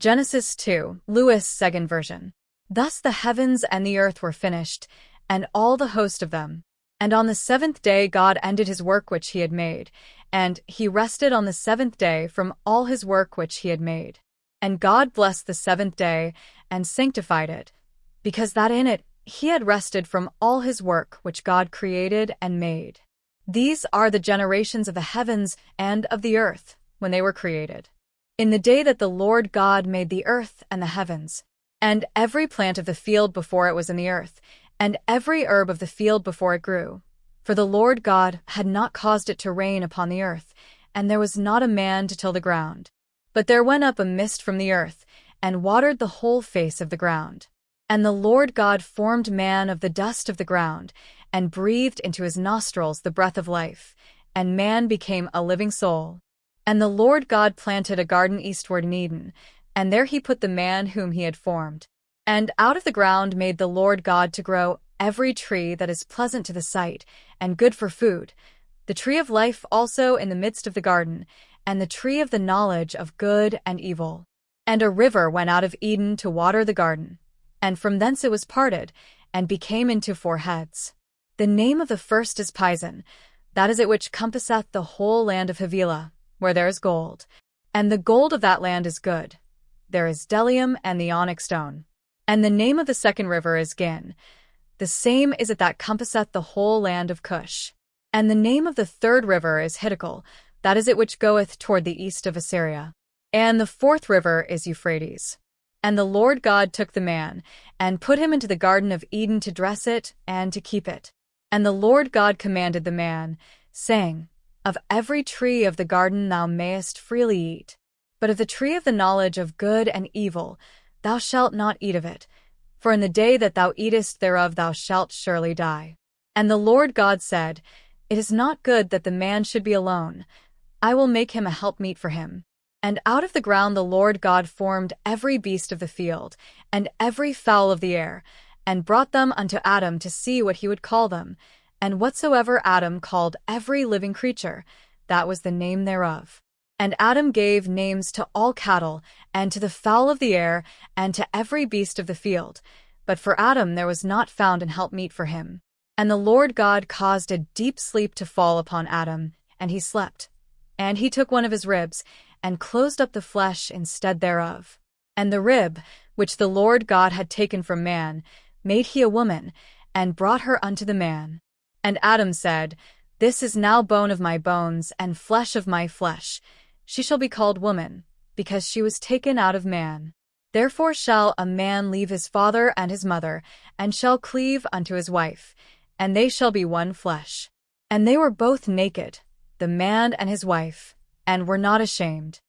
Genesis 2, Lewis second version. Thus the heavens and the earth were finished, and all the host of them. And on the seventh day God ended his work which he had made, and he rested on the seventh day from all his work which he had made. And God blessed the seventh day, and sanctified it, because that in it he had rested from all his work which God created and made. These are the generations of the heavens and of the earth, when they were created. In the day that the Lord God made the earth and the heavens, and every plant of the field before it was in the earth, and every herb of the field before it grew. For the Lord God had not caused it to rain upon the earth, and there was not a man to till the ground. But there went up a mist from the earth, and watered the whole face of the ground. And the Lord God formed man of the dust of the ground, and breathed into his nostrils the breath of life, and man became a living soul. And the Lord God planted a garden eastward in Eden, and there he put the man whom he had formed. And out of the ground made the Lord God to grow every tree that is pleasant to the sight, and good for food, the tree of life also in the midst of the garden, and the tree of the knowledge of good and evil. And a river went out of Eden to water the garden, and from thence it was parted, and became into 4 heads. The name of the first is Pison, that is it which compasseth the whole land of Havilah, where there is gold. And the gold of that land is good. There is bdellium and the onyx stone. And the name of the second river is Gin. The same is it that compasseth the whole land of Cush. And the name of the third river is Hiddekel, that is it which goeth toward the east of Assyria. And the fourth river is Euphrates. And the Lord God took the man, and put him into the garden of Eden to dress it, and to keep it. And the Lord God commanded the man, saying, Of every tree of the garden thou mayest freely eat, but of the tree of the knowledge of good and evil thou shalt not eat of it, for in the day that thou eatest thereof thou shalt surely die. And the Lord God said, It is not good that the man should be alone. I will make him a helpmeet for him. And out of the ground the Lord God formed every beast of the field, and every fowl of the air, and brought them unto Adam to see what he would call them. And whatsoever Adam called every living creature, that was the name thereof. And Adam gave names to all cattle, and to the fowl of the air, and to every beast of the field. But for Adam there was not found an helpmeet for him. And the Lord God caused a deep sleep to fall upon Adam, and he slept. And he took one of his ribs, and closed up the flesh instead thereof. And the rib, which the Lord God had taken from man, made he a woman, and brought her unto the man. And Adam said, This is now bone of my bones, and flesh of my flesh. She shall be called woman, because she was taken out of man. Therefore shall a man leave his father and his mother, and shall cleave unto his wife, and they shall be one flesh. And they were both naked, the man and his wife, and were not ashamed.